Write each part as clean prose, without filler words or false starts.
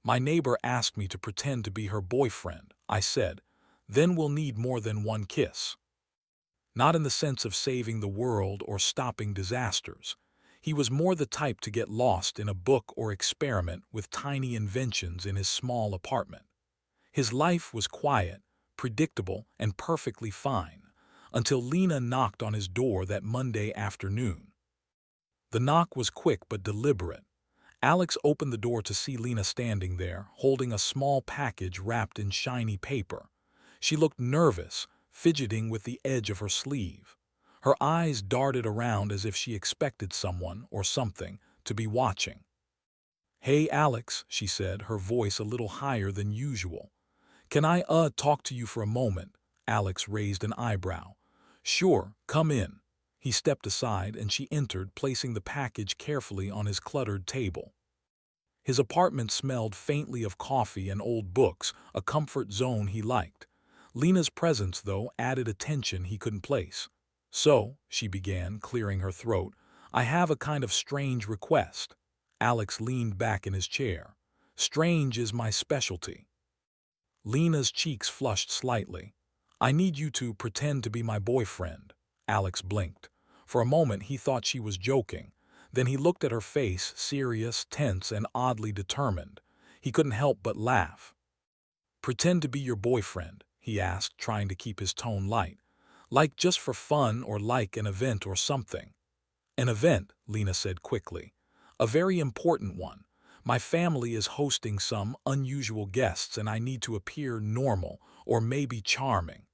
My neighbor asked me to pretend to be her boyfriend, I said. Then we'll need more than one kiss. Not in the sense of saving the world or stopping disasters. He was more the type to get lost in a book or experiment with tiny inventions in his small apartment. His life was quiet, predictable, and perfectly fine, until Lena knocked on his door that Monday afternoon. The knock was quick but deliberate. Alex opened the door to see Lena standing there, holding a small package wrapped in shiny paper. She looked nervous, fidgeting with the edge of her sleeve. Her eyes darted around as if she expected someone, or something, to be watching. "Hey, Alex," she said, her voice a little higher than usual. "Can I, talk to you for a moment?" Alex raised an eyebrow. "Sure, come in." He stepped aside and she entered, placing the package carefully on his cluttered table. His apartment smelled faintly of coffee and old books, a comfort zone he liked. Lena's presence, though, added a tension he couldn't place. "So," she began, clearing her throat, "I have a kind of strange request." Alex leaned back in his chair. "Strange is my specialty." Lena's cheeks flushed slightly. "I need you to pretend to be my boyfriend." Alex blinked. For a moment he thought she was joking. Then he looked at her face, serious, tense, and oddly determined. He couldn't help but laugh. "Pretend to be your boyfriend," he asked, trying to keep his tone light. "Like just for fun, or like an event or something." "An event," Lena said quickly. "A very important one. My family is hosting some unusual guests and I need to appear normal, or maybe charming.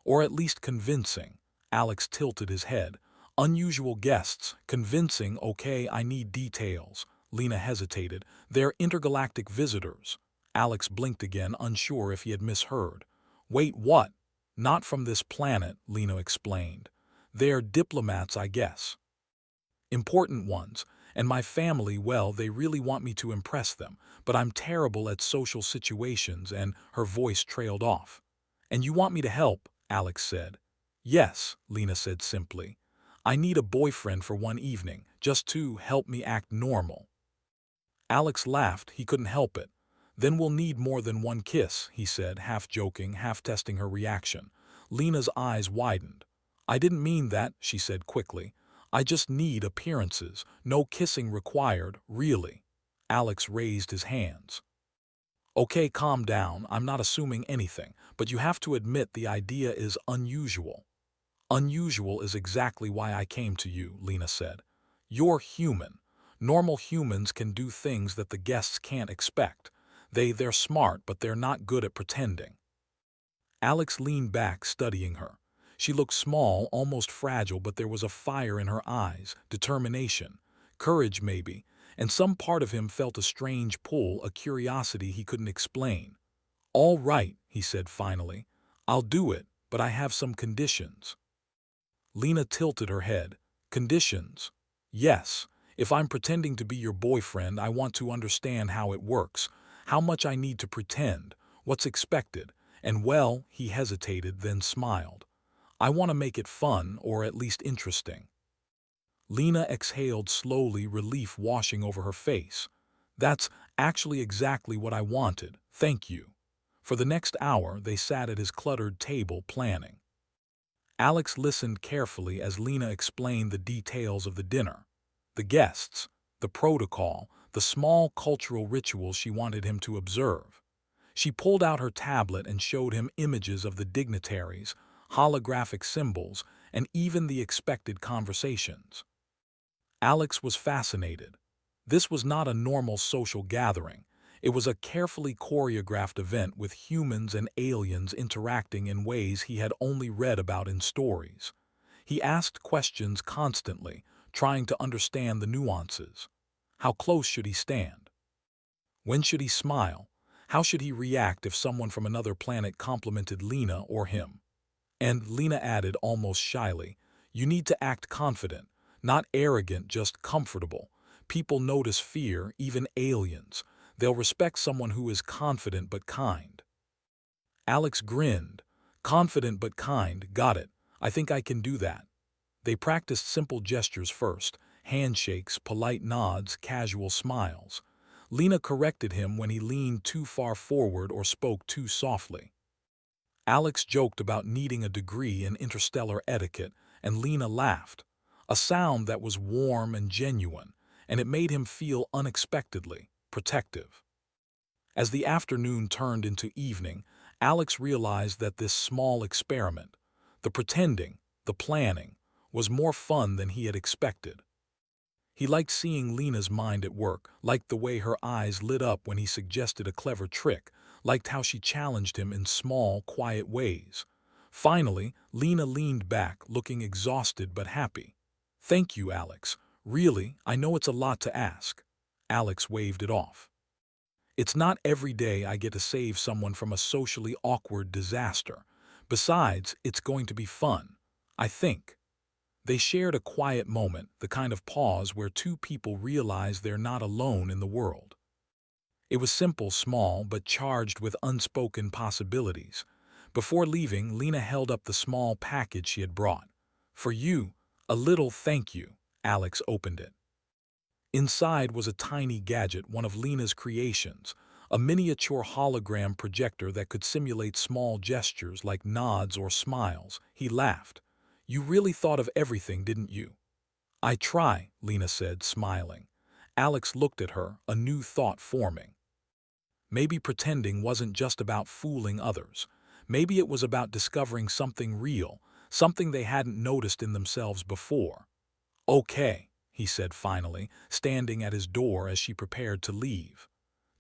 Or at least convincing." Alex tilted his head. "Unusual guests, convincing, okay, I need details." Lena hesitated. "They're intergalactic visitors." Alex blinked again, unsure if he had misheard. "Wait, what?" "Not from this planet," Lena explained. "They're diplomats, I guess. Important ones. And my family, well, they really want me to impress them, but I'm terrible at social situations," and her voice trailed off. "And you want me to help," Alex said. "Yes," Lena said simply. "I need a boyfriend for one evening, just to help me act normal." Alex laughed, he couldn't help it. "Then we'll need more than one kiss," he said, half joking, half testing her reaction. Lena's eyes widened. "I didn't mean that," she said quickly. "I just need appearances, no kissing required, really." Alex raised his hands. "Okay, calm down, I'm not assuming anything, but you have to admit the idea is unusual." "Unusual is exactly why I came to you," Lena said. "You're human. Normal humans can do things that the guests can't expect. They're smart, but they're not good at pretending." Alex leaned back, studying her. She looked small, almost fragile, but there was a fire in her eyes, determination, courage maybe, and some part of him felt a strange pull, a curiosity he couldn't explain. "All right," he said finally. "I'll do it, but I have some conditions." Lena tilted her head. "Conditions?" "Yes. If I'm pretending to be your boyfriend, I want to understand how it works, how much I need to pretend, what's expected, and well," he hesitated, then smiled. "I want to make it fun, or at least interesting." Lena exhaled slowly, relief washing over her face. "That's actually exactly what I wanted, thank you." For the next hour, they sat at his cluttered table planning. Alex listened carefully as Lena explained the details of the dinner. The guests, the protocol, the small cultural rituals she wanted him to observe. She pulled out her tablet and showed him images of the dignitaries, holographic symbols, and even the expected conversations. Alex was fascinated. This was not a normal social gathering. It was a carefully choreographed event with humans and aliens interacting in ways he had only read about in stories. He asked questions constantly, trying to understand the nuances. How close should he stand? When should he smile? How should he react if someone from another planet complimented Lena or him? And Lena added almost shyly, "You need to act confident, not arrogant, just comfortable. People notice fear, even aliens. They'll respect someone who is confident but kind." Alex grinned. "Confident but kind, got it. I think I can do that." They practiced simple gestures first, handshakes, polite nods, casual smiles. Lena corrected him when he leaned too far forward or spoke too softly. Alex joked about needing a degree in interstellar etiquette, and Lena laughed, a sound that was warm and genuine, and it made him feel unexpectedly protective. As the afternoon turned into evening, Alex realized that this small experiment, the pretending, the planning, was more fun than he had expected. He liked seeing Lena's mind at work, liked the way her eyes lit up when he suggested a clever trick, liked how she challenged him in small, quiet ways. Finally, Lena leaned back, looking exhausted but happy. "Thank you, Alex. Really, I know it's a lot to ask." Alex waved it off. "It's not every day I get to save someone from a socially awkward disaster. Besides, it's going to be fun, I think." They shared a quiet moment, the kind of pause where two people realize they're not alone in the world. It was simple, small, but charged with unspoken possibilities. Before leaving, Lena held up the small package she had brought. "For you, a little thank you." Alex opened it. Inside was a tiny gadget, one of Lena's creations, a miniature hologram projector that could simulate small gestures like nods or smiles. He laughed. "You really thought of everything, didn't you?" "I try," Lena said, smiling. Alex looked at her, a new thought forming. Maybe pretending wasn't just about fooling others. Maybe it was about discovering something real, something they hadn't noticed in themselves before. "Okay," he said finally, standing at his door as she prepared to leave.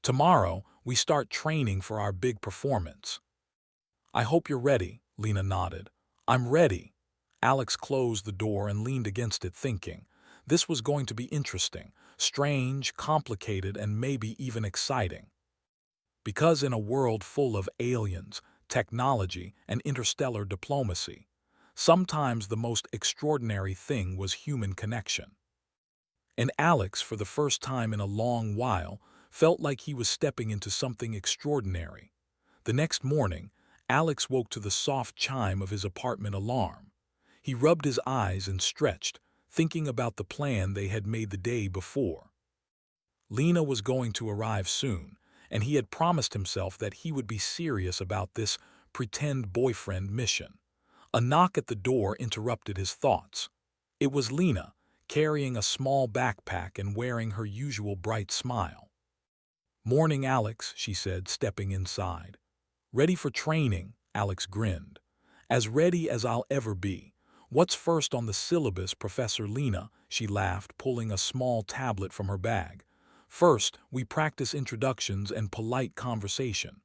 "Tomorrow, we start training for our big performance." "I hope you're ready," Lena nodded. "I'm ready." Alex closed the door and leaned against it, thinking. This was going to be interesting, strange, complicated, and maybe even exciting. Because in a world full of aliens, technology, and interstellar diplomacy, sometimes the most extraordinary thing was human connection. And Alex, for the first time in a long while, felt like he was stepping into something extraordinary. The next morning, Alex woke to the soft chime of his apartment alarm. He rubbed his eyes and stretched, thinking about the plan they had made the day before. Lena was going to arrive soon, and he had promised himself that he would be serious about this pretend boyfriend mission. A knock at the door interrupted his thoughts. It was Lena, carrying a small backpack and wearing her usual bright smile. "Morning, Alex," she said, stepping inside. "Ready for training?" Alex grinned. "As ready as I'll ever be. What's first on the syllabus, Professor Lena?" She laughed, pulling a small tablet from her bag. "First, we practice introductions and polite conversation.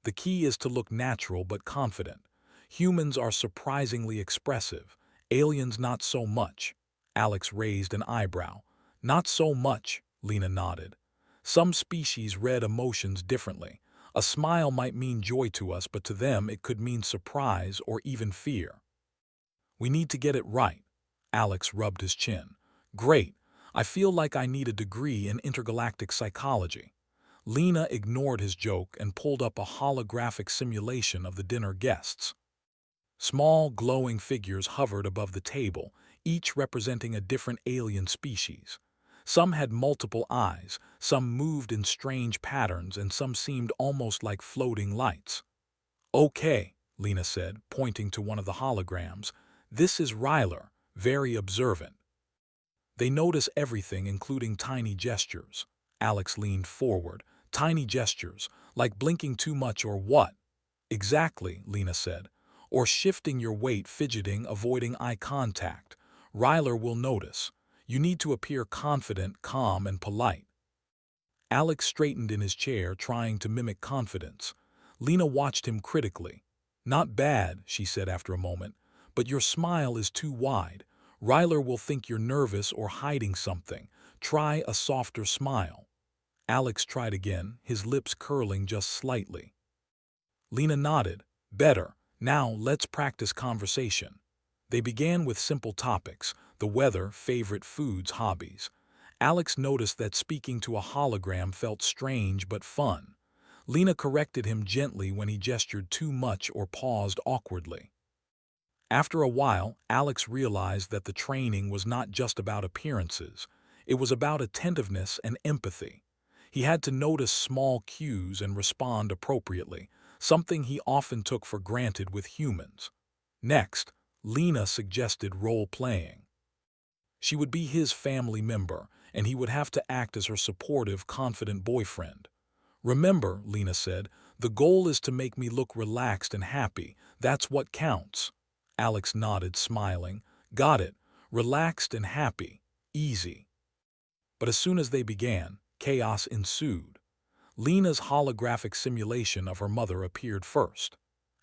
The key is to look natural but confident. Humans are surprisingly expressive, aliens not so much." Alex raised an eyebrow. "Not so much," Lena nodded. "Some species read emotions differently. A smile might mean joy to us, but to them it could mean surprise or even fear." "We need to get it right." Alex rubbed his chin. "Great. I feel like I need a degree in intergalactic psychology." Lena ignored his joke and pulled up a holographic simulation of the dinner guests. Small, glowing figures hovered above the table, each representing a different alien species. Some had multiple eyes, some moved in strange patterns, and some seemed almost like floating lights. "Okay," Lena said, pointing to one of the holograms. "This is Ryler, very observant. They notice everything, including tiny gestures." Alex leaned forward. "Tiny gestures, like blinking too much or what?" "Exactly," Lena said. "Or shifting your weight, fidgeting, avoiding eye contact. Ryler will notice. You need to appear confident, calm, and polite." Alex straightened in his chair, trying to mimic confidence. Lena watched him critically. "Not bad," she said after a moment, "but your smile is too wide. Ryler will think you're nervous or hiding something. Try a softer smile." Alex tried again, his lips curling just slightly. Lena nodded. "Better. Now let's practice conversation." They began with simple topics: the weather, favorite foods, hobbies. Alex noticed that speaking to a hologram felt strange but fun. Lena corrected him gently when he gestured too much or paused awkwardly. After a while, Alex realized that the training was not just about appearances. It was about attentiveness and empathy. He had to notice small cues and respond appropriately, something he often took for granted with humans. Next, Lena suggested role-playing. She would be his family member, and he would have to act as her supportive, confident boyfriend. "Remember," Lena said, "the goal is to make me look relaxed and happy. That's what counts." Alex nodded, smiling. "Got it. Relaxed and happy. Easy." But as soon as they began, chaos ensued. Lena's holographic simulation of her mother appeared first.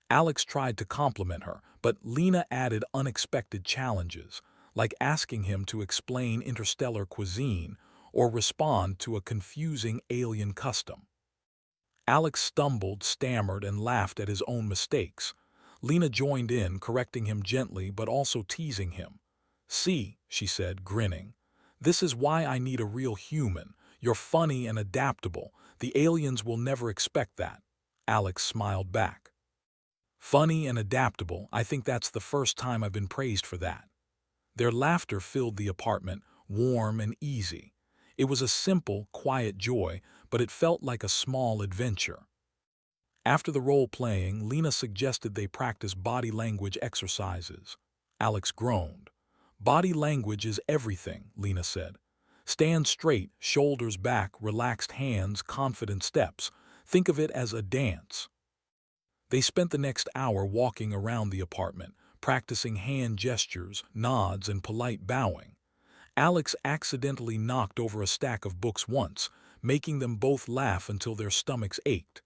Alex tried to compliment her, but Lena added unexpected challenges, like asking him to explain interstellar cuisine or respond to a confusing alien custom. Alex stumbled, stammered, and laughed at his own mistakes. Lena joined in, correcting him gently but also teasing him. "See," she said, grinning. "This is why I need a real human. You're funny and adaptable. The aliens will never expect that." Alex smiled back. "Funny and adaptable, I think that's the first time I've been praised for that." Their laughter filled the apartment, warm and easy. It was a simple, quiet joy, but it felt like a small adventure. After the role-playing, Lena suggested they practice body language exercises. Alex groaned. "Body language is everything," Lena said. "Stand straight, shoulders back, relaxed hands, confident steps. Think of it as a dance." They spent the next hour walking around the apartment, practicing hand gestures, nods, and polite bowing. Alex accidentally knocked over a stack of books once, making them both laugh until their stomachs ached.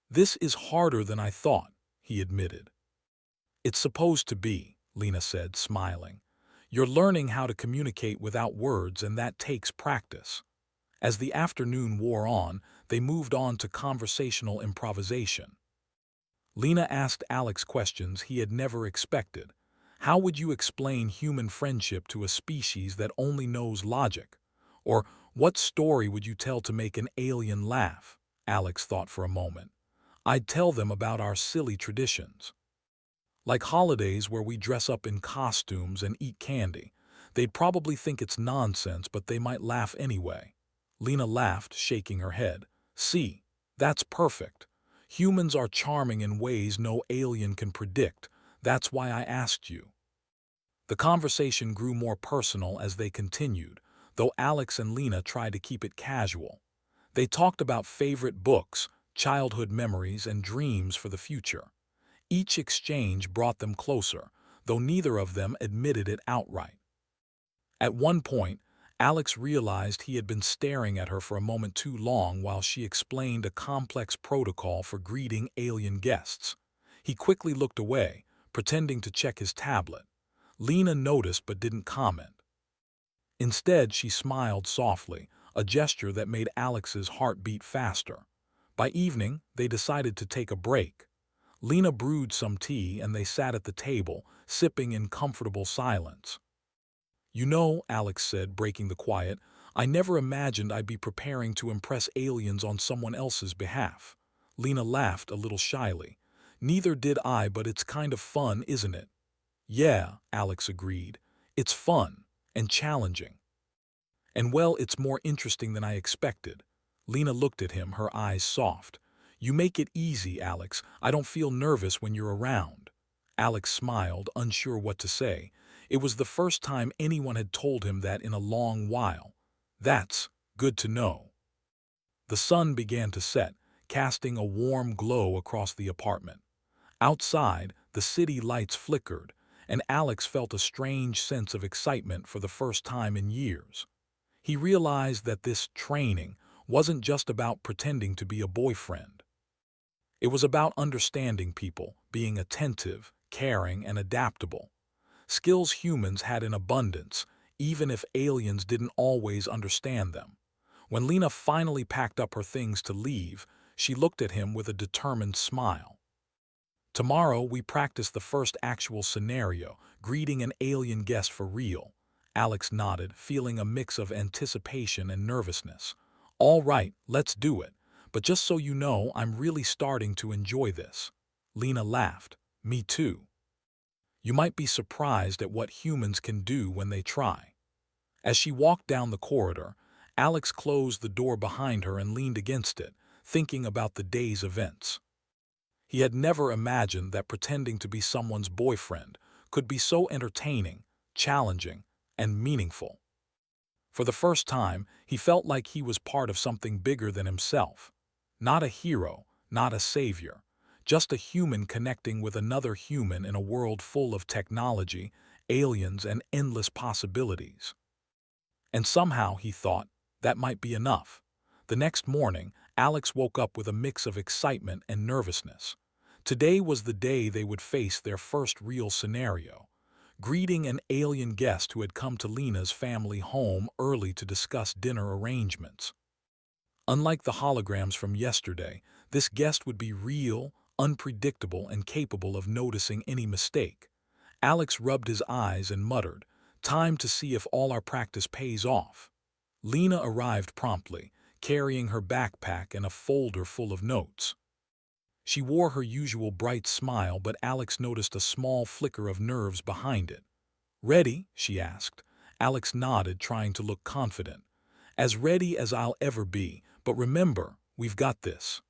"This is harder than I thought," he admitted. "It's supposed to be," Lena said, smiling. "You're learning how to communicate without words, and that takes practice." As the afternoon wore on, they moved on to conversational improvisation. Lena asked Alex questions he had never expected. "How would you explain human friendship to a species that only knows logic?" Or, "What story would you tell to make an alien laugh?" Alex thought for a moment. "I'd tell them about our silly traditions. Like holidays where we dress up in costumes and eat candy. They'd probably think it's nonsense, but they might laugh anyway." Lena laughed, shaking her head. "See, that's perfect. Humans are charming in ways no alien can predict. That's why I asked you." The conversation grew more personal as they continued, though Alex and Lena tried to keep it casual. They talked about favorite books, childhood memories, and dreams for the future. Each exchange brought them closer, though neither of them admitted it outright. At one point, Alex realized he had been staring at her for a moment too long while she explained a complex protocol for greeting alien guests. He quickly looked away, pretending to check his tablet. Lena noticed but didn't comment. Instead, she smiled softly, a gesture that made Alex's heart beat faster. By evening, they decided to take a break. Lena brewed some tea and they sat at the table, sipping in comfortable silence. "You know," Alex said, breaking the quiet, "I never imagined I'd be preparing to impress aliens on someone else's behalf." Lena laughed a little shyly. "Neither did I, but it's kind of fun, isn't it?" "Yeah," Alex agreed. "It's fun and challenging. And well, it's more interesting than I expected." Lena looked at him, her eyes soft. "You make it easy, Alex. I don't feel nervous when you're around." Alex smiled, unsure what to say. It was the first time anyone had told him that in a long while. "That's good to know." The sun began to set, casting a warm glow across the apartment. Outside, the city lights flickered, and Alex felt a strange sense of excitement for the first time in years. He realized that this training wasn't just about pretending to be a boyfriend. It was about understanding people, being attentive, caring, and adaptable. Skills humans had in abundance, even if aliens didn't always understand them. When Lena finally packed up her things to leave, she looked at him with a determined smile. "Tomorrow we practice the first actual scenario, greeting an alien guest for real." Alex nodded, feeling a mix of anticipation and nervousness. "All right, let's do it. But just so you know, I'm really starting to enjoy this." Lena laughed. "Me too. You might be surprised at what humans can do when they try." As she walked down the corridor, Alex closed the door behind her and leaned against it, thinking about the day's events. He had never imagined that pretending to be someone's boyfriend could be so entertaining, challenging, and meaningful. For the first time, he felt like he was part of something bigger than himself. Not a hero, not a savior, just a human connecting with another human in a world full of technology, aliens, and endless possibilities. And somehow, he thought, that might be enough. The next morning, Alex woke up with a mix of excitement and nervousness. Today was the day they would face their first real scenario, greeting an alien guest who had come to Lena's family home early to discuss dinner arrangements. Unlike the holograms from yesterday, this guest would be real, unpredictable, and capable of noticing any mistake. Alex rubbed his eyes and muttered, "Time to see if all our practice pays off." Lena arrived promptly, carrying her backpack and a folder full of notes. She wore her usual bright smile, but Alex noticed a small flicker of nerves behind it. "Ready?" she asked. Alex nodded, trying to look confident. "As ready as I'll ever be, but remember, we've got this."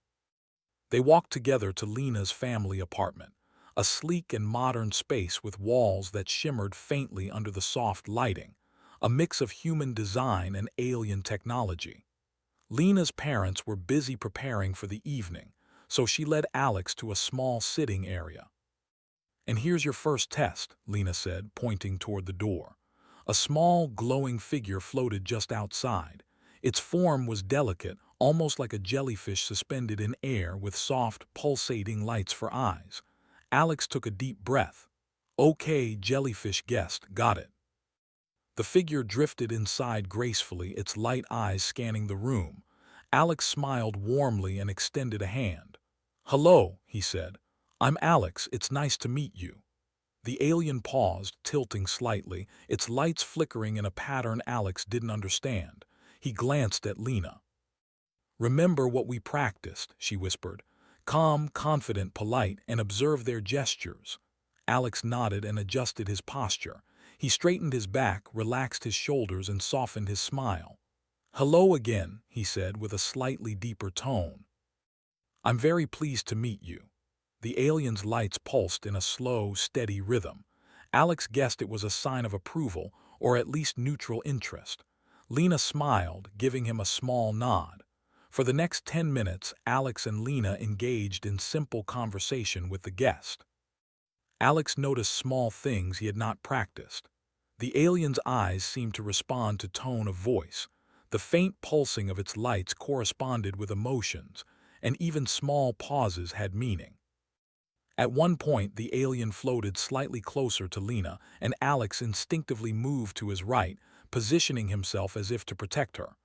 They walked together to Lena's family apartment, a sleek and modern space with walls that shimmered faintly under the soft lighting, a mix of human design and alien technology. Lena's parents were busy preparing for the evening, so she led Alex to a small sitting area. "And here's your first test," Lena said, pointing toward the door. A small, glowing figure floated just outside. Its form was delicate, almost like a jellyfish suspended in air with soft, pulsating lights for eyes. Alex took a deep breath. "Okay, jellyfish guest, got it." The figure drifted inside gracefully, its light eyes scanning the room. Alex smiled warmly and extended a hand. "Hello," he said. "I'm Alex, it's nice to meet you." The alien paused, tilting slightly, its lights flickering in a pattern Alex didn't understand. He glanced at Lena. "Remember what we practiced," she whispered. "Calm, confident, polite, and observe their gestures." Alex nodded and adjusted his posture. He straightened his back, relaxed his shoulders, and softened his smile. "Hello again," he said with a slightly deeper tone. "I'm very pleased to meet you." The alien's lights pulsed in a slow, steady rhythm. Alex guessed it was a sign of approval, or at least neutral interest. Lena smiled, giving him a small nod. For the next 10 minutes, Alex and Lena engaged in simple conversation with the guest. Alex noticed small things he had not practiced. The alien's eyes seemed to respond to tone of voice. The faint pulsing of its lights corresponded with emotions, and even small pauses had meaning. At one point, the alien floated slightly closer to Lena, and Alex instinctively moved to his right, positioning himself as if to protect her.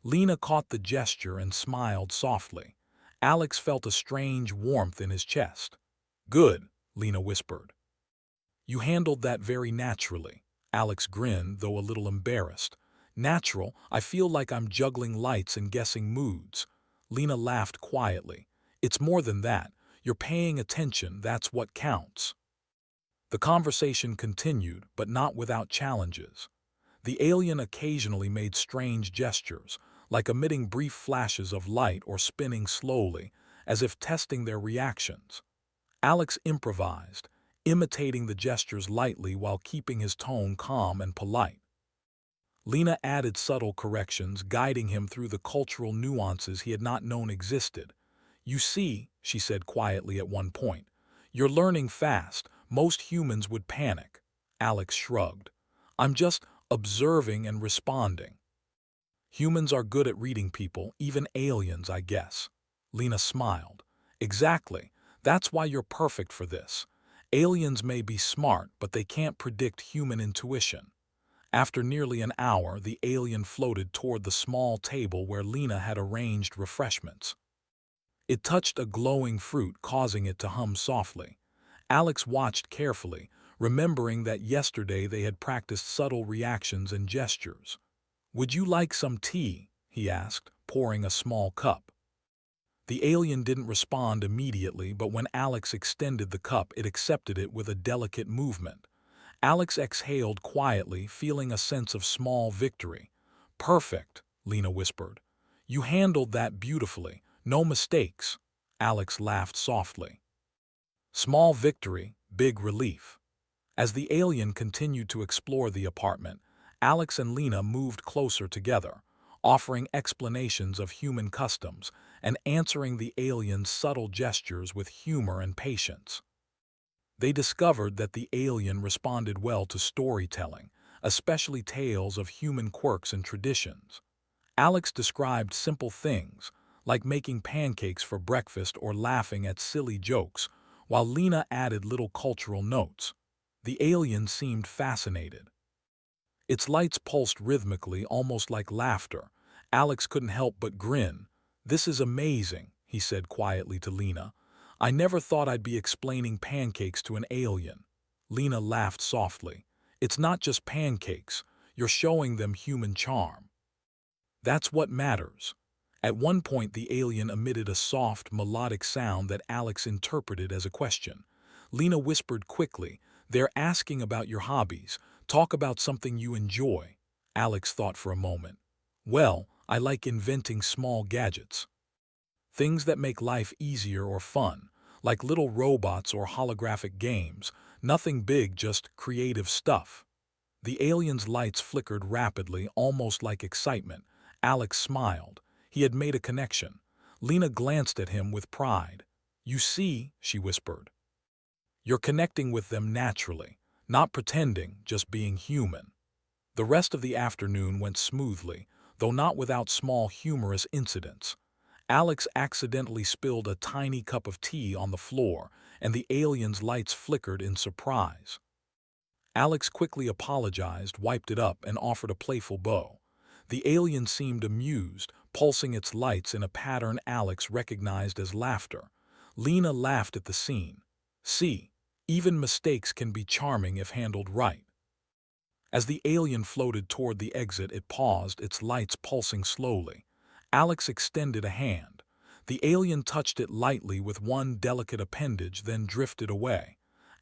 Lena caught the gesture and smiled softly. Alex felt a strange warmth in his chest. "Good," Lena whispered. "You handled that very naturally." Alex grinned, though a little embarrassed. "Natural? I feel like I'm juggling lights and guessing moods." Lena laughed quietly. "It's more than that. You're paying attention, that's what counts." The conversation continued, but not without challenges. The alien occasionally made strange gestures, like emitting brief flashes of light or spinning slowly, as if testing their reactions. Alex improvised, imitating the gestures lightly while keeping his tone calm and polite. Lena added subtle corrections, guiding him through the cultural nuances he had not known existed. "You see," she said quietly at one point, "you're learning fast. Most humans would panic." Alex shrugged. "I'm just observing and responding." "Humans are good at reading people, even aliens, I guess." Lena smiled. "Exactly. That's why you're perfect for this. Aliens may be smart, but they can't predict human intuition." After nearly an hour, the alien floated toward the small table where Lena had arranged refreshments. It touched a glowing fruit, causing it to hum softly. Alex watched carefully, remembering that yesterday they had practiced subtle reactions and gestures. "Would you like some tea?" he asked, pouring a small cup. The alien didn't respond immediately, but when Alex extended the cup, it accepted it with a delicate movement. Alex exhaled quietly, feeling a sense of small victory. "Perfect," Lena whispered. You handled that beautifully. No mistakes. Alex laughed softly. Small victory, big relief. As the alien continued to explore the apartment, Alex and Lena moved closer together, offering explanations of human customs and answering the alien's subtle gestures with humor and patience. They discovered that the alien responded well to storytelling, especially tales of human quirks and traditions. Alex described simple things, like making pancakes for breakfast or laughing at silly jokes, while Lena added little cultural notes. The alien seemed fascinated. Its lights pulsed rhythmically, almost like laughter. Alex couldn't help but grin. This is amazing, he said quietly to Lena. I never thought I'd be explaining pancakes to an alien. Lena laughed softly. It's not just pancakes. You're showing them human charm. That's what matters. At one point, the alien emitted a soft, melodic sound that Alex interpreted as a question. Lena whispered quickly, They're asking about your hobbies. Talk about something you enjoy. Alex thought for a moment. Well, I like inventing small gadgets. Things that make life easier or fun, like little robots or holographic games. Nothing big, just creative stuff. The alien's lights flickered rapidly, almost like excitement. Alex smiled. He had made a connection. Lena glanced at him with pride. You see, she whispered. You're connecting with them naturally, not pretending, just being human. The rest of the afternoon went smoothly, though not without small humorous incidents. Alex accidentally spilled a tiny cup of tea on the floor, and the alien's lights flickered in surprise. Alex quickly apologized, wiped it up, and offered a playful bow. The alien seemed amused, pulsing its lights in a pattern Alex recognized as laughter. Lena laughed at the scene. See, even mistakes can be charming if handled right. As the alien floated toward the exit, it paused, its lights pulsing slowly. Alex extended a hand. The alien touched it lightly with one delicate appendage, then drifted away.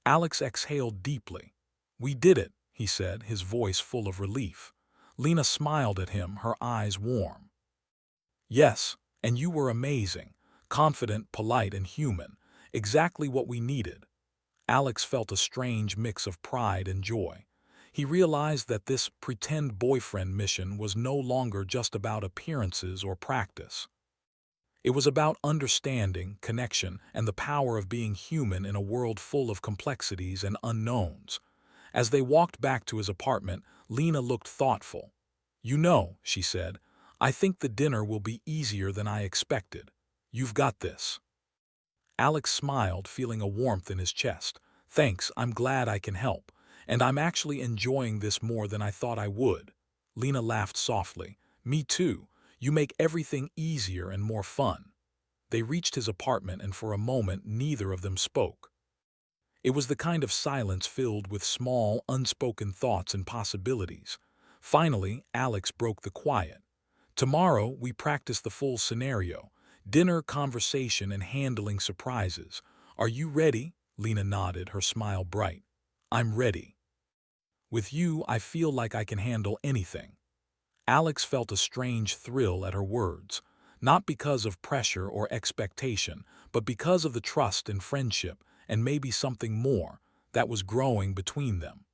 Alex exhaled deeply. We did it, he said, his voice full of relief. Lena smiled at him, her eyes warm. Yes, and you were amazing. Confident, polite, and human. Exactly what we needed. Alex felt a strange mix of pride and joy. He realized that this pretend boyfriend mission was no longer just about appearances or practice. It was about understanding, connection, and the power of being human in a world full of complexities and unknowns. As they walked back to his apartment, Lena looked thoughtful. You know, she said, I think the dinner will be easier than I expected. You've got this. Alex smiled, feeling a warmth in his chest. Thanks, I'm glad I can help. And I'm actually enjoying this more than I thought I would. Lena laughed softly. Me too. You make everything easier and more fun. They reached his apartment, and for a moment neither of them spoke. It was the kind of silence filled with small, unspoken thoughts and possibilities. Finally, Alex broke the quiet. Tomorrow, we practice the full scenario. Dinner, conversation, and handling surprises. Are you ready? Lena nodded, her smile bright. I'm ready. With you, I feel like I can handle anything. Alex felt a strange thrill at her words, not because of pressure or expectation, but because of the trust and friendship, and maybe something more, that was growing between them.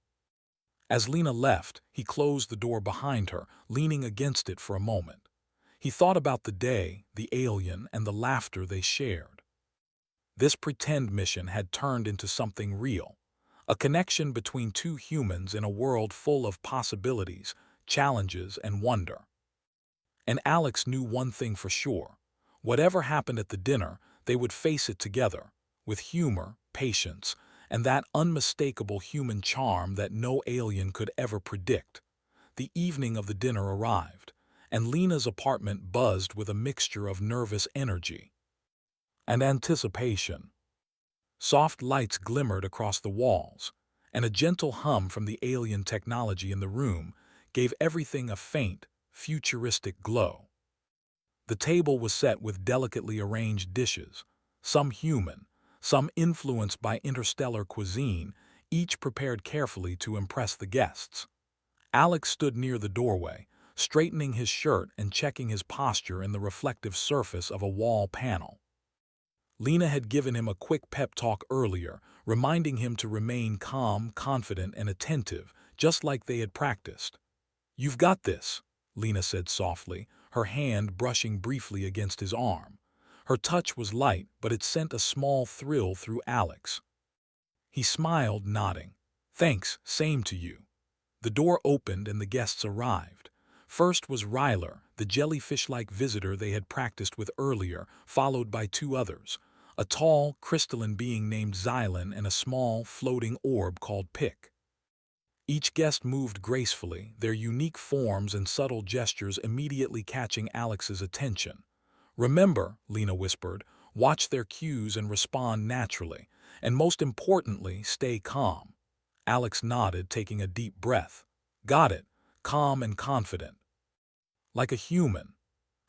As Lena left, he closed the door behind her, leaning against it for a moment. He thought about the day, the alien, and the laughter they shared. This pretend mission had turned into something real, a connection between two humans in a world full of possibilities, challenges, and wonder. And Alex knew one thing for sure. Whatever happened at the dinner, they would face it together, with humor, patience, and that unmistakable human charm that no alien could ever predict. The evening of the dinner arrived, and Lena's apartment buzzed with a mixture of nervous energy and anticipation. Soft lights glimmered across the walls, and a gentle hum from the alien technology in the room gave everything a faint, futuristic glow. The table was set with delicately arranged dishes, some human, some influenced by interstellar cuisine, each prepared carefully to impress the guests. Alex stood near the doorway, straightening his shirt and checking his posture in the reflective surface of a wall panel. Lena had given him a quick pep talk earlier, reminding him to remain calm, confident, and attentive, just like they had practiced. "You've got this," Lena said softly, her hand brushing briefly against his arm. Her touch was light, but it sent a small thrill through Alex. He smiled, nodding. "Thanks, same to you." The door opened and the guests arrived. First was Ryler, the jellyfish-like visitor they had practiced with earlier, followed by two others, a tall, crystalline being named Xylan and a small, floating orb called Pick. Each guest moved gracefully, their unique forms and subtle gestures immediately catching Alex's attention. "Remember," Lena whispered, "watch their cues and respond naturally, and most importantly, stay calm." Alex nodded, taking a deep breath. "Got it, calm and confident. Like a human."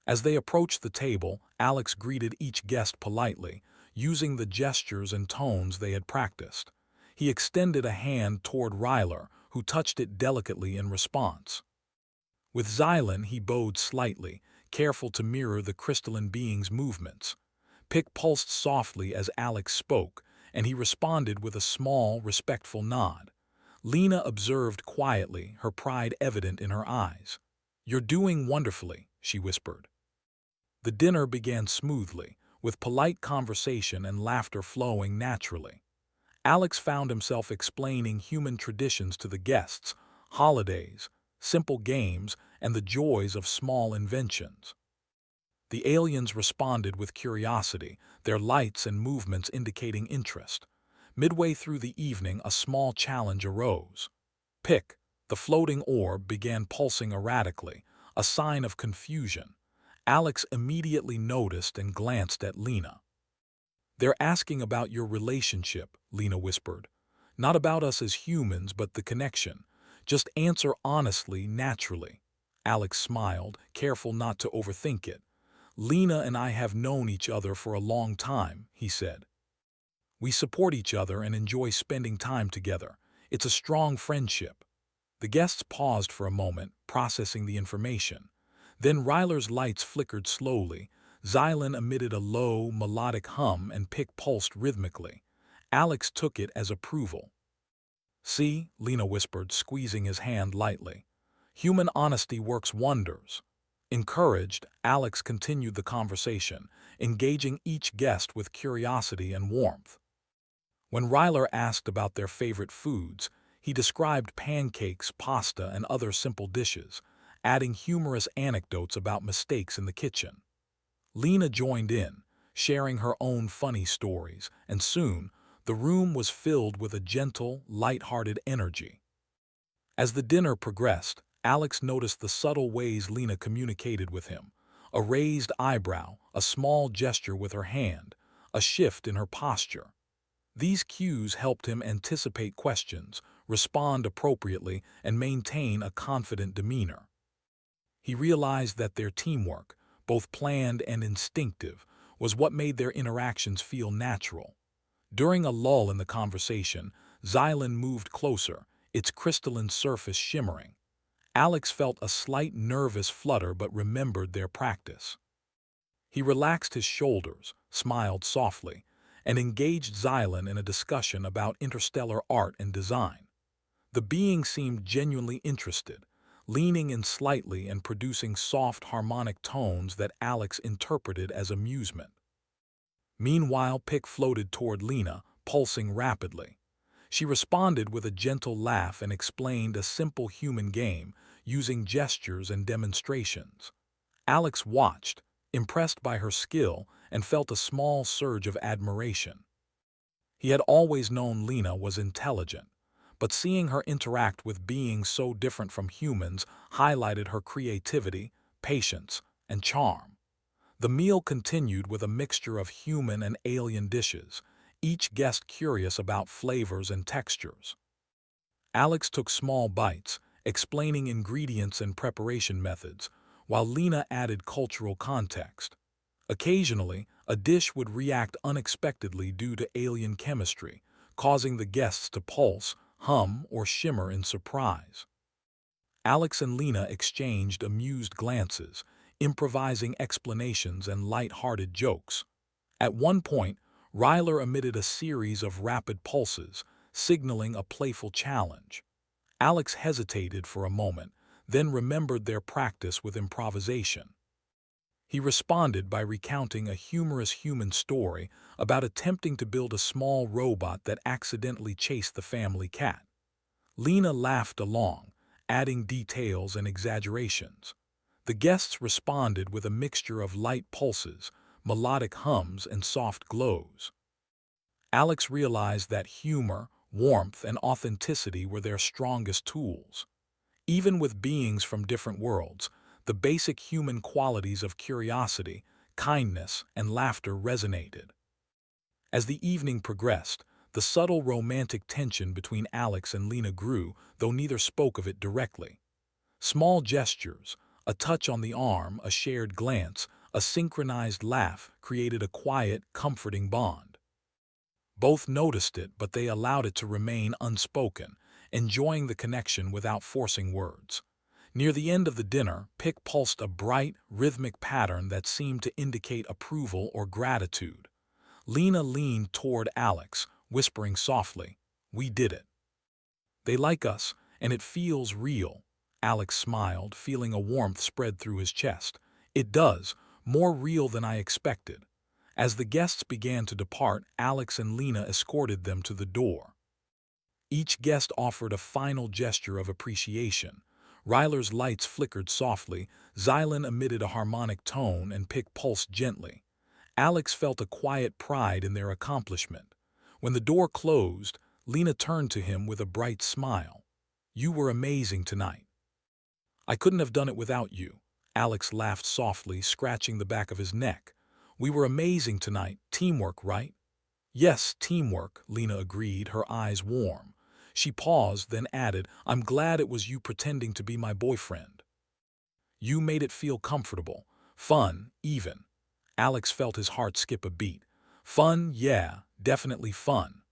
As they approached the table, Alex greeted each guest politely, using the gestures and tones they had practiced. He extended a hand toward Ryler, who touched it delicately in response. With Xylan, he bowed slightly, careful to mirror the crystalline being's movements. Pick pulsed softly as Alex spoke, and he responded with a small, respectful nod. Lena observed quietly, her pride evident in her eyes. "You're doing wonderfully," she whispered. The dinner began smoothly, with polite conversation and laughter flowing naturally. Alex found himself explaining human traditions to the guests, holidays, simple games, and the joys of small inventions. The aliens responded with curiosity, their lights and movements indicating interest. Midway through the evening, a small challenge arose. Pick, the floating orb, began pulsing erratically, a sign of confusion. Alex immediately noticed and glanced at Lena. "They're asking about your relationship," Lena whispered. "Not about us as humans, but the connection. Just answer honestly, naturally." Alex smiled, careful not to overthink it. "Lena and I have known each other for a long time," he said. "We support each other and enjoy spending time together. It's a strong friendship." The guests paused for a moment, processing the information. Then Ryler's lights flickered slowly. Xylan emitted a low, melodic hum and Pick pulsed rhythmically. Alex took it as approval. "See," Lena whispered, squeezing his hand lightly. "Human honesty works wonders." Encouraged, Alex continued the conversation, engaging each guest with curiosity and warmth. When Ryler asked about their favorite foods, he described pancakes, pasta, and other simple dishes, adding humorous anecdotes about mistakes in the kitchen. Lena joined in, sharing her own funny stories, and soon the room was filled with a gentle, light-hearted energy. As the dinner progressed, Alex noticed the subtle ways Lena communicated with him: a raised eyebrow, a small gesture with her hand, a shift in her posture. These cues helped him anticipate questions, respond appropriately, and maintain a confident demeanor. He realized that their teamwork, both planned and instinctive, was what made their interactions feel natural. During a lull in the conversation, Xylan moved closer, its crystalline surface shimmering. Alex felt a slight nervous flutter but remembered their practice. He relaxed his shoulders, smiled softly, and engaged Xylan in a discussion about interstellar art and design. The being seemed genuinely interested, leaning in slightly and producing soft harmonic tones that Alex interpreted as amusement. Meanwhile, Pick floated toward Lena, pulsing rapidly. She responded with a gentle laugh and explained a simple human game, using gestures and demonstrations. Alex watched, impressed by her skill, and felt a small surge of admiration. He had always known Lena was intelligent, but seeing her interact with beings so different from humans highlighted her creativity, patience, and charm. The meal continued with a mixture of human and alien dishes, each guest curious about flavors and textures. Alex took small bites, explaining ingredients and preparation methods, while Lena added cultural context. Occasionally, a dish would react unexpectedly due to alien chemistry, causing the guests to pulse, hum, or shimmer in surprise. Alex and Lena exchanged amused glances, improvising explanations and light-hearted jokes. At one point, Ryler emitted a series of rapid pulses, signaling a playful challenge. Alex hesitated for a moment, then remembered their practice with improvisation. He responded by recounting a humorous human story about attempting to build a small robot that accidentally chased the family cat. Lena laughed along, adding details and exaggerations. The guests responded with a mixture of light pulses, melodic hums, and soft glows. Alex realized that humor, warmth, and authenticity were their strongest tools. Even with beings from different worlds, the basic human qualities of curiosity, kindness, and laughter resonated. As the evening progressed, the subtle romantic tension between Alex and Lena grew, though neither spoke of it directly. Small gestures, a touch on the arm, a shared glance, a synchronized laugh created a quiet, comforting bond. Both noticed it, but they allowed it to remain unspoken, enjoying the connection without forcing words. Near the end of the dinner, Pick pulsed a bright, rhythmic pattern that seemed to indicate approval or gratitude. Lena leaned toward Alex, whispering softly, "We did it. They like us, and it feels real." Alex smiled, feeling a warmth spread through his chest. "It does, more real than I expected." As the guests began to depart, Alex and Lena escorted them to the door. Each guest offered a final gesture of appreciation. Ryler's lights flickered softly, Xylan emitted a harmonic tone, and Pick pulsed gently. Alex felt a quiet pride in their accomplishment. When the door closed, Lena turned to him with a bright smile. "You were amazing tonight." "I couldn't have done it without you." Alex laughed softly, scratching the back of his neck. "We were amazing tonight. Teamwork, right?" "Yes, teamwork," Lena agreed, her eyes warm. She paused, then added, "I'm glad it was you pretending to be my boyfriend. You made it feel comfortable, fun, even." Alex felt his heart skip a beat. Fun, yeah, definitely fun.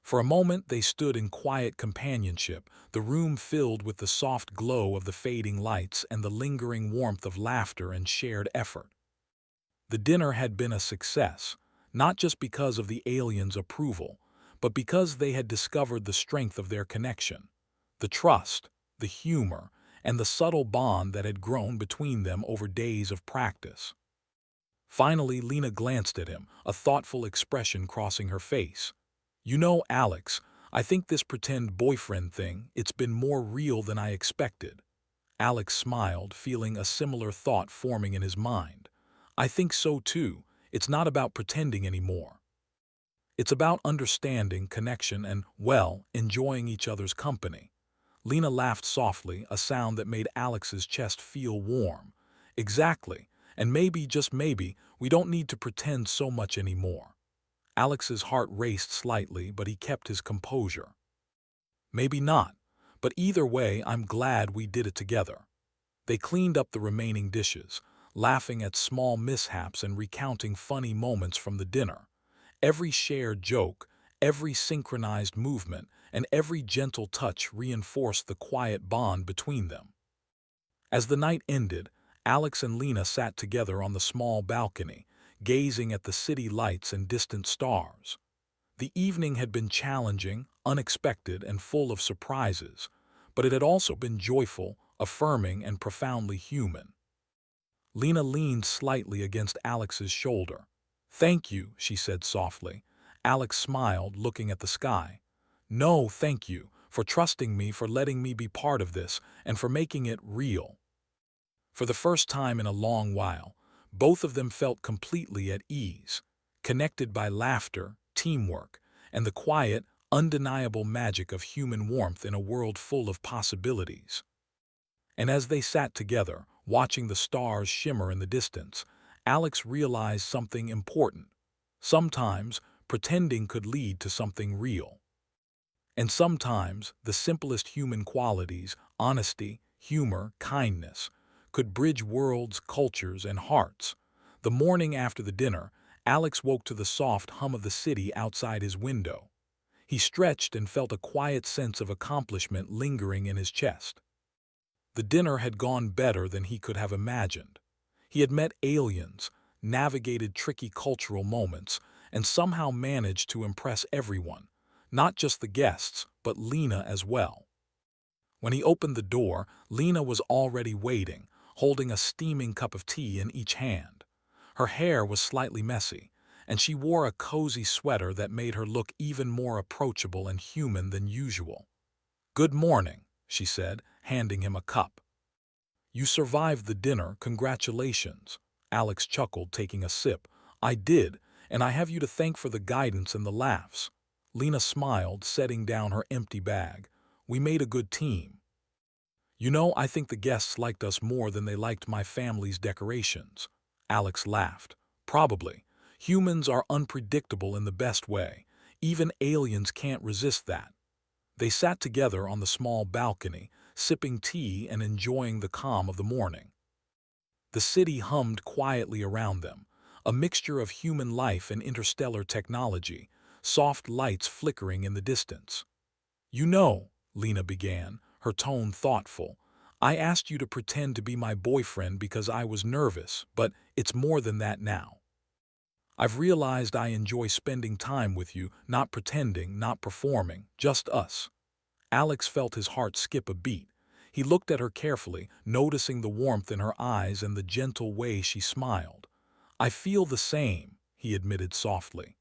For a moment they stood in quiet companionship, the room filled with the soft glow of the fading lights and the lingering warmth of laughter and shared effort. The dinner had been a success, not just because of the aliens' approval, but because they had discovered the strength of their connection, the trust, the humor, and the subtle bond that had grown between them over days of practice. Finally, Lena glanced at him, a thoughtful expression crossing her face. "You know, Alex, I think this pretend boyfriend thing, it's been more real than I expected." Alex smiled, feeling a similar thought forming in his mind. "I think so too. It's not about pretending anymore. It's about understanding, connection, and, well, enjoying each other's company." Lena laughed softly, a sound that made Alex's chest feel warm. "Exactly. And maybe, just maybe, we don't need to pretend so much anymore." Alex's heart raced slightly, but he kept his composure. "Maybe not. But either way, I'm glad we did it together." They cleaned up the remaining dishes, laughing at small mishaps and recounting funny moments from the dinner. Every shared joke, every synchronized movement, and every gentle touch reinforced the quiet bond between them. As the night ended, Alex and Lena sat together on the small balcony, gazing at the city lights and distant stars. The evening had been challenging, unexpected, and full of surprises, but it had also been joyful, affirming, and profoundly human. Lena leaned slightly against Alex's shoulder. "Thank you," she said softly. Alex smiled, looking at the sky. "No, thank you, for trusting me, for letting me be part of this, and for making it real." For the first time in a long while, both of them felt completely at ease, connected by laughter, teamwork, and the quiet, undeniable magic of human warmth in a world full of possibilities. And as they sat together, watching the stars shimmer in the distance, Alex realized something important. Sometimes, pretending could lead to something real. And sometimes, the simplest human qualities, honesty, humor, kindness, could bridge worlds, cultures, and hearts. The morning after the dinner, Alex woke to the soft hum of the city outside his window. He stretched and felt a quiet sense of accomplishment lingering in his chest. The dinner had gone better than he could have imagined. He had met aliens, navigated tricky cultural moments, and somehow managed to impress everyone, not just the guests, but Lena as well. When he opened the door, Lena was already waiting, holding a steaming cup of tea in each hand. Her hair was slightly messy, and she wore a cozy sweater that made her look even more approachable and human than usual. "Good morning," she said, handing him a cup. "You survived the dinner, congratulations." Alex chuckled, taking a sip. "I did, and I have you to thank for the guidance and the laughs." Lena smiled, setting down her empty bag. "We made a good team." "You know, I think the guests liked us more than they liked my family's decorations." Alex laughed. "Probably. Humans are unpredictable in the best way. Even aliens can't resist that." They sat together on the small balcony, sipping tea and enjoying the calm of the morning. The city hummed quietly around them, a mixture of human life and interstellar technology, soft lights flickering in the distance. "You know," Lena began, her tone thoughtful, "I asked you to pretend to be my boyfriend because I was nervous, but it's more than that now. I've realized I enjoy spending time with you, not pretending, not performing, just us." Alex felt his heart skip a beat. He looked at her carefully, noticing the warmth in her eyes and the gentle way she smiled. "I feel the same," he admitted softly.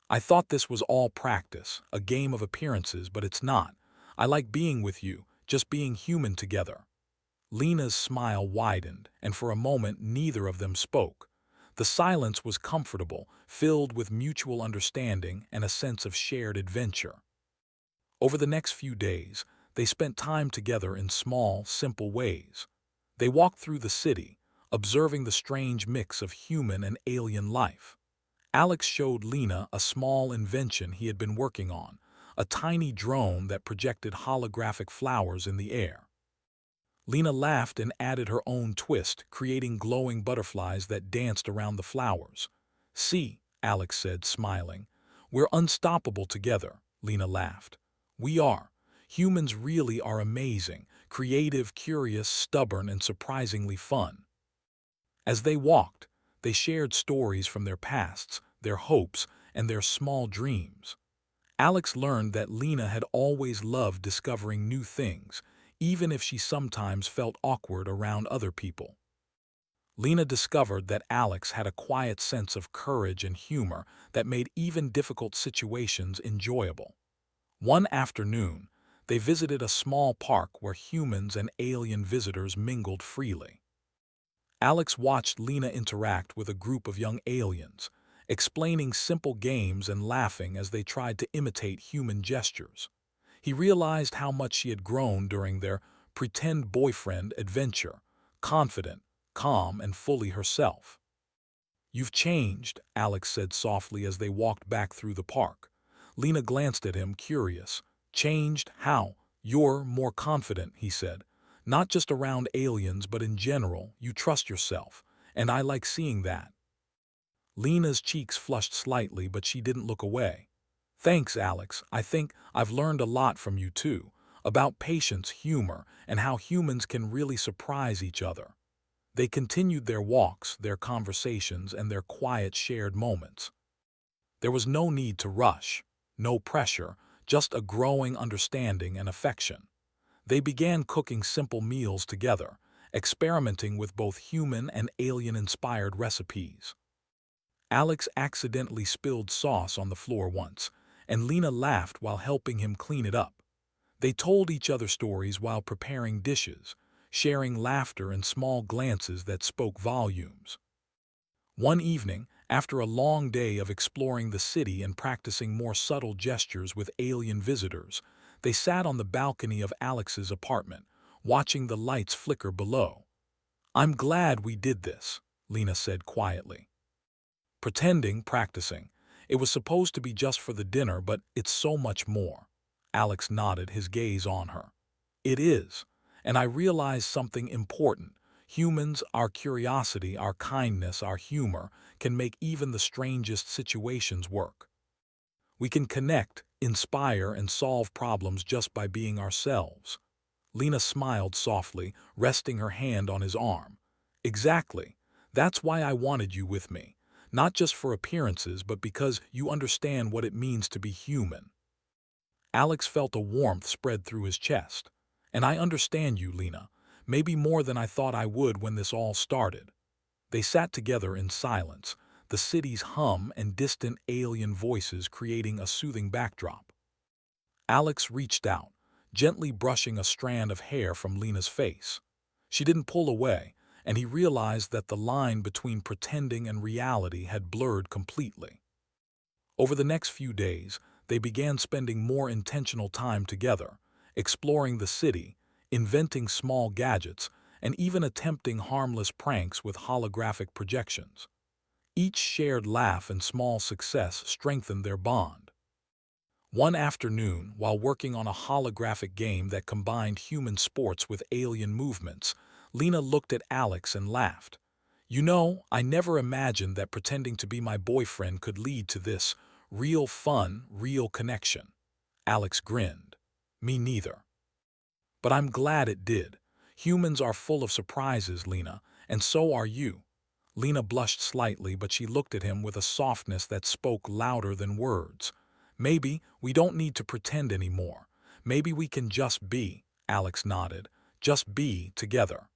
"I thought this was all practice, a game of appearances, but it's not. I like being with you, just being human together." Lena's smile widened, and for a moment neither of them spoke. The silence was comfortable, filled with mutual understanding and a sense of shared adventure. Over the next few days, they spent time together in small, simple ways. They walked through the city, observing the strange mix of human and alien life. Alex showed Lena a small invention he had been working on, a tiny drone that projected holographic flowers in the air. Lena laughed and added her own twist, creating glowing butterflies that danced around the flowers. "See," Alex said, smiling. "We're unstoppable together," Lena laughed. "We are. Humans really are amazing, creative, curious, stubborn, and surprisingly fun." As they walked, they shared stories from their pasts, their hopes, and their small dreams. Alex learned that Lena had always loved discovering new things, even if she sometimes felt awkward around other people. Lena discovered that Alex had a quiet sense of courage and humor that made even difficult situations enjoyable. One afternoon, they visited a small park where humans and alien visitors mingled freely. Alex watched Lena interact with a group of young aliens, explaining simple games and laughing as they tried to imitate human gestures. He realized how much she had grown during their pretend boyfriend adventure, confident, calm, and fully herself. "You've changed," Alex said softly as they walked back through the park. Lena glanced at him, curious. "Changed? How?" "You're more confident," he said. "Not just around aliens, but in general. You trust yourself, and I like seeing that." Lena's cheeks flushed slightly, but she didn't look away. "Thanks, Alex. I think I've learned a lot from you too, about patience, humor, and how humans can really surprise each other." They continued their walks, their conversations, and their quiet shared moments. There was no need to rush, no pressure, just a growing understanding and affection. They began cooking simple meals together, experimenting with both human and alien-inspired recipes. Alex accidentally spilled sauce on the floor once, and Lena laughed while helping him clean it up. They told each other stories while preparing dishes, sharing laughter and small glances that spoke volumes. One evening, after a long day of exploring the city and practicing more subtle gestures with alien visitors, they sat on the balcony of Alex's apartment, watching the lights flicker below. "I'm glad we did this," Lena said quietly. "Pretending, practicing. It was supposed to be just for the dinner, but it's so much more." Alex nodded, his gaze on her. "It is. And I realized something important. Humans, our curiosity, our kindness, our humor, can make even the strangest situations work. We can connect, inspire, and solve problems just by being ourselves." Lena smiled softly, resting her hand on his arm. Exactly. That's why I wanted you with me. Not just for appearances, but because you understand what it means to be human. Alex felt a warmth spread through his chest. And I understand you, Lena. Maybe more than I thought I would when this all started. They sat together in silence, the city's hum and distant alien voices creating a soothing backdrop. Alex reached out, gently brushing a strand of hair from Lena's face. She didn't pull away, and he realized that the line between pretending and reality had blurred completely. Over the next few days, they began spending more intentional time together, exploring the city, inventing small gadgets, and even attempting harmless pranks with holographic projections. Each shared laugh and small success strengthened their bond. One afternoon, while working on a holographic game that combined human sports with alien movements, Lena looked at Alex and laughed. You know, I never imagined that pretending to be my boyfriend could lead to this real fun, real connection. Alex grinned. Me neither. But I'm glad it did. Humans are full of surprises, Lena, and so are you. Lena blushed slightly, but she looked at him with a softness that spoke louder than words. Maybe we don't need to pretend anymore. Maybe we can just be, Alex nodded, just be together.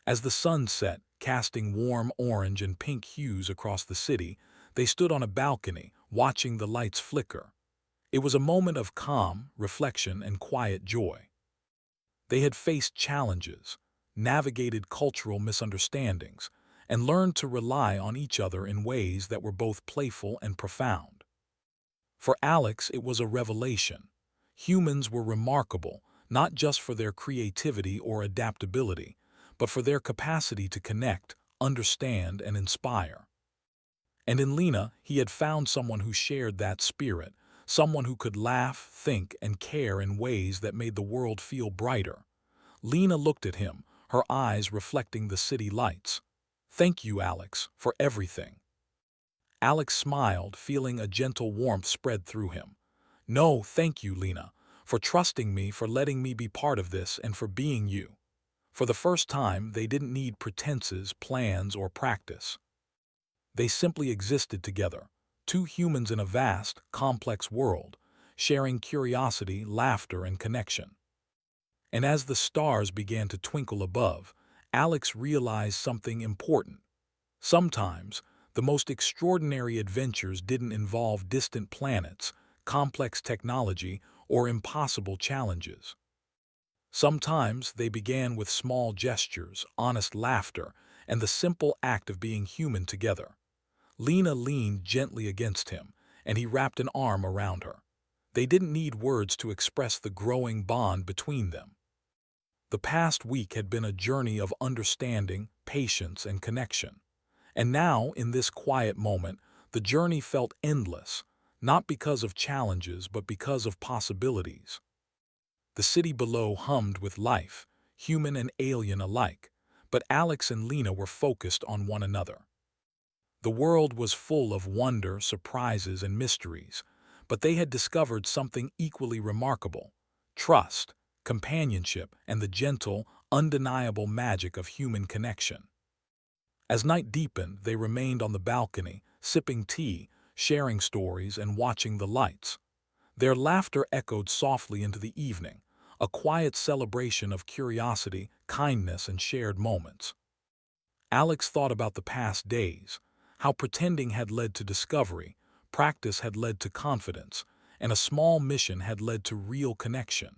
As the sun set, casting warm orange and pink hues across the city, they stood on a balcony, watching the lights flicker. It was a moment of calm, reflection, and quiet joy. They had faced challenges, navigated cultural misunderstandings, and learned to rely on each other in ways that were both playful and profound. For Alex, it was a revelation. Humans were remarkable, not just for their creativity or adaptability, but for their capacity to connect, understand, and inspire. And in Lena, he had found someone who shared that spirit, someone who could laugh, think, and care in ways that made the world feel brighter. Lena looked at him, her eyes reflecting the city lights. Thank you, Alex, for everything. Alex smiled, feeling a gentle warmth spread through him. No, thank you, Lena, for trusting me, for letting me be part of this, and for being you. For the first time, they didn't need pretenses, plans, or practice. They simply existed together, two humans in a vast, complex world, sharing curiosity, laughter, and connection. And as the stars began to twinkle above, Alex realized something important. Sometimes, the most extraordinary adventures didn't involve distant planets, complex technology, or impossible challenges. Sometimes they began with small gestures, honest laughter, and the simple act of being human together. Lena leaned gently against him, and he wrapped an arm around her. They didn't need words to express the growing bond between them. The past week had been a journey of understanding, patience, and connection. And now, in this quiet moment, the journey felt endless, not because of challenges, but because of possibilities. The city below hummed with life, human and alien alike, but Alex and Lena were focused on one another. The world was full of wonder, surprises, and mysteries, but they had discovered something equally remarkable: trust, companionship, and the gentle, undeniable magic of human connection. As night deepened, they remained on the balcony, sipping tea, sharing stories, and watching the lights. Their laughter echoed softly into the evening, a quiet celebration of curiosity, kindness, and shared moments. Alex thought about the past days, how pretending had led to discovery, practice had led to confidence, and a small mission had led to real connection.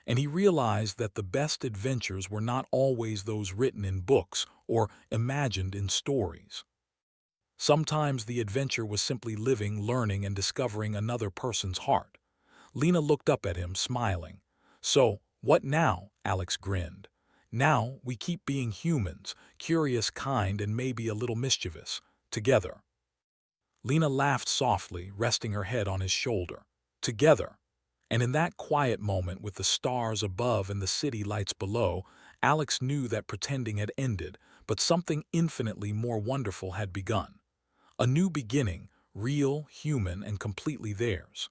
And he realized that the best adventures were not always those written in books or imagined in stories. Sometimes the adventure was simply living, learning, and discovering another person's heart. Lena looked up at him, smiling. So, what now? Alex grinned. Now we keep being humans, curious, kind, and maybe a little mischievous, together. Lena laughed softly, resting her head on his shoulder. Together. And in that quiet moment, with the stars above and the city lights below, Alex knew that pretending had ended, but something infinitely more wonderful had begun. A new beginning, real, human, and completely theirs.